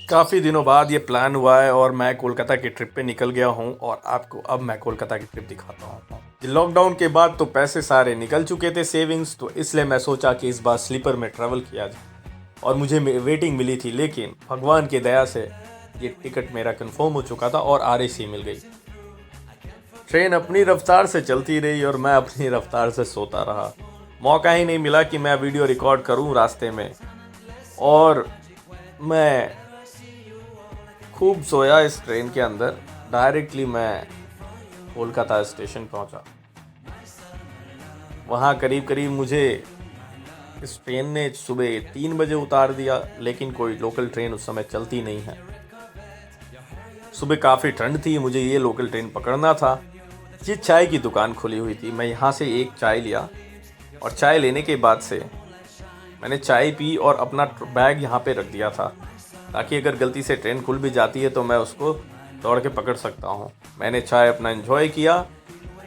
काफ़ी दिनों बाद ये प्लान हुआ है और मैं कोलकाता की ट्रिप पे निकल गया हूँ और आपको अब मैं कोलकाता की ट्रिप दिखाता हूँ। लॉकडाउन के बाद तो पैसे सारे निकल चुके थे सेविंग्स, तो इसलिए मैं सोचा कि इस बार स्लीपर में ट्रैवल किया जाए और मुझे वेटिंग मिली थी, लेकिन भगवान की दया से ये टिकट मेरा कंफर्म हो चुका था और आरएसी मिल गई। ट्रेन अपनी रफ्तार से चलती रही और मैं अपनी रफ्तार से सोता रहा। मौका ही नहीं मिला कि मैं वीडियो रिकॉर्ड करूं रास्ते में, और मैं खूब सोया इस ट्रेन के अंदर। डायरेक्टली मैं कोलकाता स्टेशन पहुंचा। वहाँ करीब करीब मुझे इस ट्रेन ने सुबह 3 बजे उतार दिया, लेकिन कोई लोकल ट्रेन उस समय चलती नहीं है। सुबह काफ़ी ठंड थी, मुझे ये लोकल ट्रेन पकड़ना था। ये चाय की दुकान खुली हुई थी, मैं यहाँ से एक चाय लिया और चाय लेने के बाद से मैंने चाय पी और अपना बैग यहाँ पे रख दिया था, ताकि अगर गलती से ट्रेन खुल भी जाती है तो मैं उसको दौड़ के पकड़ सकता हूँ। मैंने चाय अपना एंजॉय किया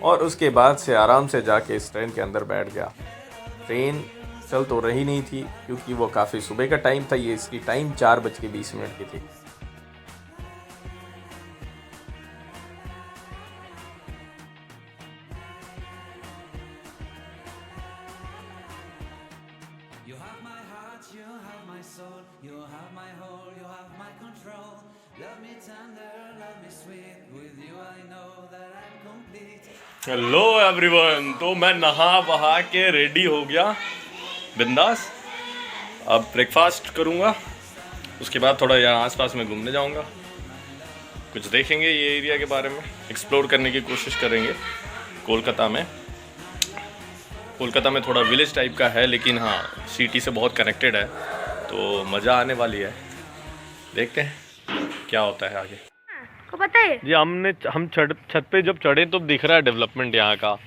और उसके बाद से आराम से जाके इस ट्रेन के अंदर बैठ गया। ट्रेन चल तो रही नहीं थी क्योंकि वो काफ़ी सुबह का टाइम था। ये इसकी टाइम 4:20 की थी। You have my heart, you have my soul, you have my whole, you have my control. Love me tender, love me sweet, with you I know that I'm complete. Hello everyone, तो मैं नहा बहा के ready हो गया बिंदास। अब breakfast करूँगा, उसके बाद थोड़ा यहाँ आसपास में घूमने जाऊँगा, कुछ देखेंगे, ये एरिया के बारे में एक्सप्लोर करने की कोशिश करेंगे। कोलकाता में थोड़ा विलेज टाइप का है, लेकिन हाँ सिटी से बहुत कनेक्टेड है, तो मज़ा आने वाली है। देखते हैं क्या होता है आगे। को पता है जी, हम छत पे जब चढ़े तो दिख रहा है डेवलपमेंट यहाँ का,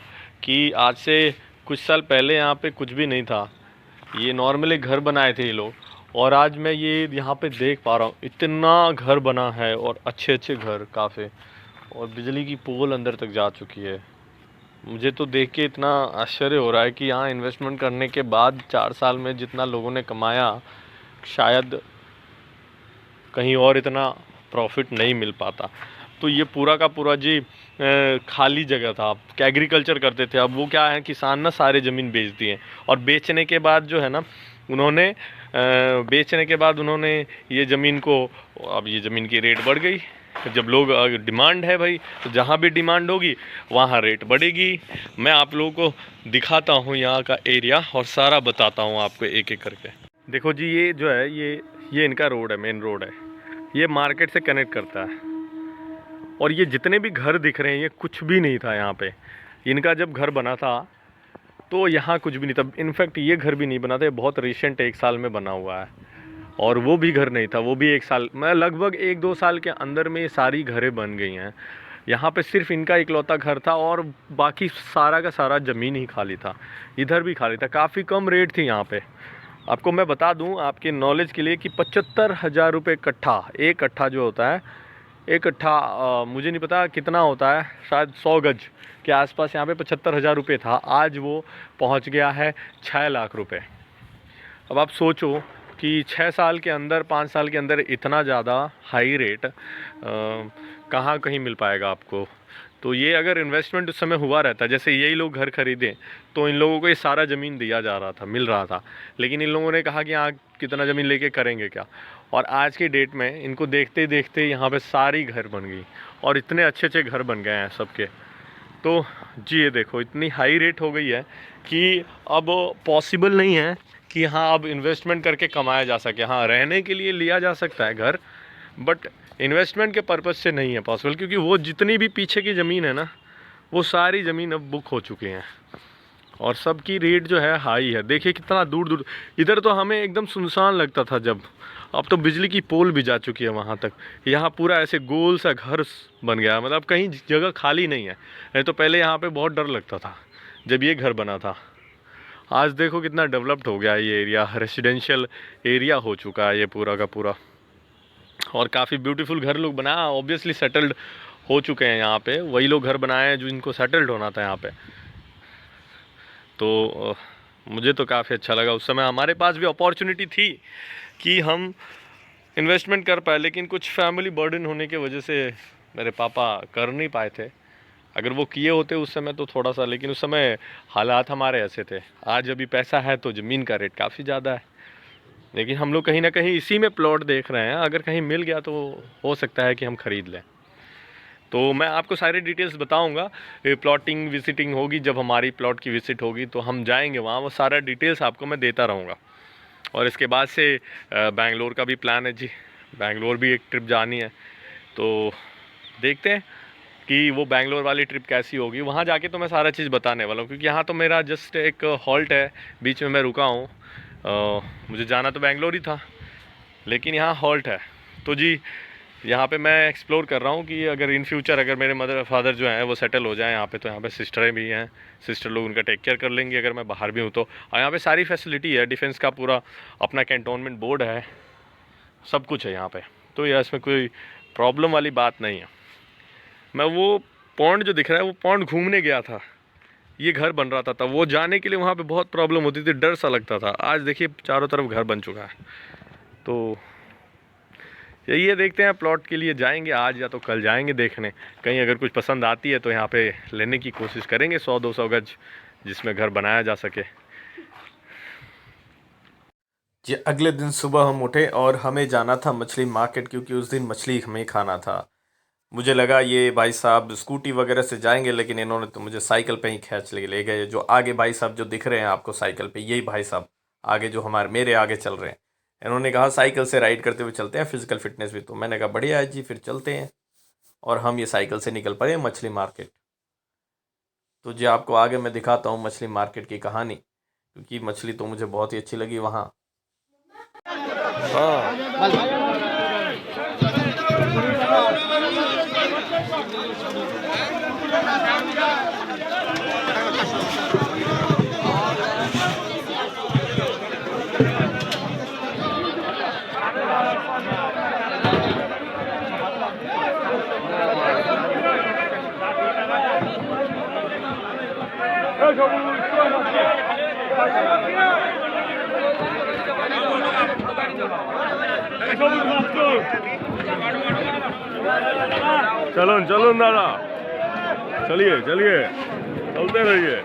कि आज से कुछ साल पहले यहाँ पे कुछ भी नहीं था। ये नॉर्मली घर बनाए थे ये लोग, और आज मैं ये यहाँ पे देख पा रहा हूँ इतना घर बना है, और अच्छे अच्छे घर काफ़ी, और बिजली की पोल अंदर तक जा चुकी है। मुझे तो देख के इतना आश्चर्य हो रहा है कि यहाँ इन्वेस्टमेंट करने के बाद 4 साल में जितना लोगों ने कमाया, शायद कहीं और इतना प्रॉफिट नहीं मिल पाता। तो ये पूरा का पूरा जी खाली जगह था, एग्रीकल्चर करते थे। अब वो क्या है, किसान ना सारे ज़मीन बेच दिए, और बेचने के बाद जो है ना उन्होंने ये ज़मीन को, अब ये ज़मीन की रेट बढ़ गई। जब लोग डिमांड है भाई, तो जहाँ भी डिमांड होगी वहाँ रेट बढ़ेगी। मैं आप लोगों को दिखाता हूँ यहाँ का एरिया और सारा बताता हूँ आपको एक एक करके। देखो जी, ये जो है ये इनका रोड है, मेन रोड है। ये मार्केट से कनेक्ट करता है, और ये जितने भी घर दिख रहे हैं ये कुछ भी नहीं था यहाँ पे। इनका जब घर बना था तो यहाँ कुछ भी नहीं था। इनफैक्ट ये घर भी नहीं बना था, ये बहुत रिसेंट 1 साल में बना हुआ है, और वो भी घर नहीं था, वो भी 1 साल, मैं लगभग 1-2 साल के अंदर में ये सारी घरें बन गई हैं। यहाँ पे सिर्फ इनका इकलौता घर था, और बाकी सारा का सारा ज़मीन ही खाली था। इधर भी खाली था, काफ़ी कम रेट थी यहाँ पे। आपको मैं बता दूं आपके नॉलेज के लिए कि 75,000 रुपये कट्ठा, एक कट्ठा जो होता है, एक कट्ठा मुझे नहीं पता कितना होता है, शायद 100 गज के आसपास यहाँ पे 75,000 रुपये था। आज वो पहुँच गया है 6 लाख रुपये। अब आप सोचो कि 6 साल के अंदर, 5 साल के अंदर इतना ज़्यादा हाई रेट कहाँ कहीं मिल पाएगा आपको। तो ये अगर इन्वेस्टमेंट उस समय हुआ रहता, जैसे यही लोग घर खरीदे, तो इन लोगों को ये सारा ज़मीन दिया जा रहा था, मिल रहा था। लेकिन इन लोगों ने कहा कि हाँ कितना ज़मीन लेके करेंगे क्या, और आज के डेट में इनको देखते देखते यहाँ पे सारी घर बन गई, और इतने अच्छे अच्छे घर बन गए हैं सबके। तो जी ये देखो, इतनी हाई रेट हो गई है कि अब पॉसिबल नहीं है कि हाँ अब इन्वेस्टमेंट करके कमाया जा सके। हाँ, रहने के लिए लिया जा सकता है घर, बट इन्वेस्टमेंट के पर्पज़ से नहीं है पॉसिबल, क्योंकि वो जितनी भी पीछे की ज़मीन है ना, वो सारी ज़मीन अब बुक हो चुकी हैं, और सबकी रेट जो है हाई है। देखिए कितना दूर दूर, इधर तो हमें एकदम सुनसान लगता था जब, अब तो बिजली की पोल भी जा चुकी है वहाँ तक। यहाँ पूरा ऐसे गोल सा घर बन गया, मतलब कहीं जगह खाली नहीं है। नहीं तो पहले यहाँ पे बहुत डर लगता था जब ये घर बना था। आज देखो कितना डेवलप्ड हो गया है ये एरिया, रेसिडेंशियल एरिया हो चुका है ये पूरा का पूरा, और काफ़ी ब्यूटीफुल घर लोग बनाया, ऑब्वियसली सेटल्ड हो चुके हैं यहाँ पे। वही लोग घर बनाए हैं जो इनको सेटल्ड होना था यहाँ पे। तो मुझे तो काफ़ी अच्छा लगा। उस समय हमारे पास भी अपॉर्चुनिटी थी कि हम इन्वेस्टमेंट कर पाए, लेकिन कुछ फैमिली बर्डन होने की वजह से मेरे पापा कर नहीं पाए थे। अगर वो किए होते उस समय तो थोड़ा सा, लेकिन उस समय हालात हमारे ऐसे थे। आज अभी पैसा है तो ज़मीन का रेट काफ़ी ज़्यादा है, लेकिन हम लोग कहीं ना कहीं इसी में प्लॉट देख रहे हैं। अगर कहीं मिल गया तो हो सकता है कि हम ख़रीद लें। तो मैं आपको सारी डिटेल्स बताऊंगा। प्लॉटिंग विजिटिंग होगी, जब हमारी प्लॉट की विजिट होगी तो हम जाएंगे वहाँ, वो सारा डिटेल्स आपको मैं देता रहूँगा। और इसके बाद से बैंगलोर का भी प्लान है जी, बैंगलोर भी एक ट्रिप जानी है। तो देखते हैं कि वो बैंगलोर वाली ट्रिप कैसी होगी। वहाँ जाके तो मैं सारा चीज़ बताने वाला हूँ, क्योंकि यहाँ तो मेरा जस्ट एक हॉल्ट है, बीच में मैं रुका हूँ। मुझे जाना तो बैंगलोर ही था, लेकिन यहाँ हॉल्ट है। तो जी यहाँ पे मैं एक्सप्लोर कर रहा हूँ कि अगर इन फ्यूचर अगर मेरे मदर फादर जो हैं वो सेटल हो जाएं यहाँ पे, तो यहाँ पे सिस्टरें भी हैं, सिस्टर लोग उनका टेक केयर कर लेंगे अगर मैं बाहर भी हूँ तो। और यहाँ पे सारी फैसिलिटी है, डिफेंस का पूरा अपना कैंटोनमेंट बोर्ड है, सब कुछ है यहाँ पे। तो यार इसमें कोई प्रॉब्लम वाली बात नहीं है। मैं वो पॉन्ड जो दिख रहा है वो पॉन्ड घूमने गया था, ये घर बन रहा था वो जाने के लिए वहाँ पे बहुत प्रॉब्लम होती थी, डर सा लगता था। आज देखिए चारों तरफ घर बन चुका है। तो यही है, देखते हैं प्लॉट के लिए जाएंगे आज या तो कल जाएंगे देखने। कहीं अगर कुछ पसंद आती है तो यहाँ पे लेने की कोशिश करेंगे, 100-200 गज जिसमें घर बनाया जा सके। जी अगले दिन सुबह हम उठे और हमें जाना था मछली मार्केट, क्योंकि उस दिन मछली हमें खाना था। मुझे लगा ये भाई साहब स्कूटी वगैरह से जाएंगे, लेकिन इन्होंने तो मुझे साइकिल पे ही खींच ले गए। जो आगे भाई साहब जो दिख रहे हैं आपको साइकिल पे, यही भाई साहब आगे जो मेरे आगे चल रहे हैं। इन्होंने कहा साइकिल से राइड करते हुए चलते हैं, फिजिकल फिटनेस भी। तो मैंने कहा बढ़िया है जी, फिर चलते हैं। और हम ये साइकिल से निकल पड़े मछली मार्केट। तो जी आपको आगे मैं दिखाता हूँ मछली मार्केट की कहानी, क्योंकि मछली तो मुझे बहुत ही अच्छी लगी वहाँ। चलो चलो दादा, चलिए चलिए, चलते रहिए।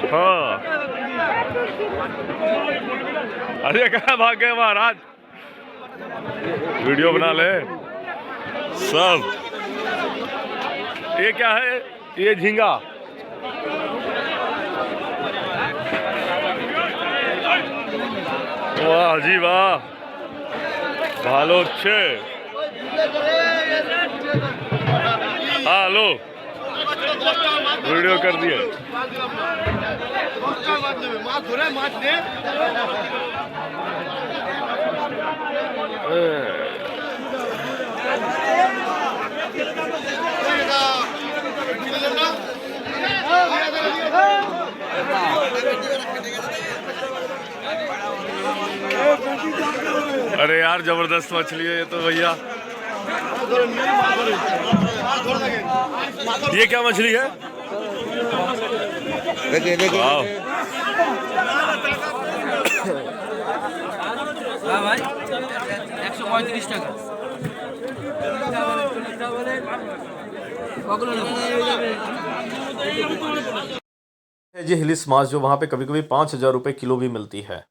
हाँ अरे कहाँ भाग गए महाराज, वीडियो बना ले सब। ये क्या है, ये झींगा। वाह जी वाह, भालो अच्छे। हाँ लो, वीडियो कर दिए। अरे यार जबरदस्त मछली है ये तो भैया। ये क्या मछली है? वाह भाई 135 টাকা। जी हिलिस माछ जो वहाँ पे कभी कभी 5,000 रुपये किलो भी मिलती है।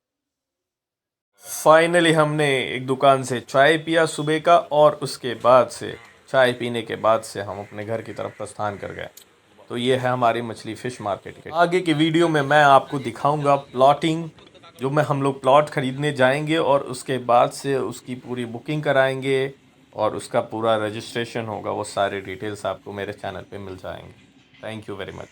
फाइनली हमने एक दुकान से चाय पिया सुबह का, और उसके बाद से चाय पीने के बाद से हम अपने घर की तरफ प्रस्थान कर गए। तो ये है हमारी मछली फ़िश मार्केट के। आगे की वीडियो में मैं आपको दिखाऊंगा प्लॉटिंग, जो हम लोग प्लॉट ख़रीदने जाएंगे और उसके बाद से उसकी पूरी बुकिंग कराएंगे और उसका पूरा रजिस्ट्रेशन होगा। वो सारे डिटेल्स आपको मेरे चैनल पे मिल जाएंगे। Thank you very much.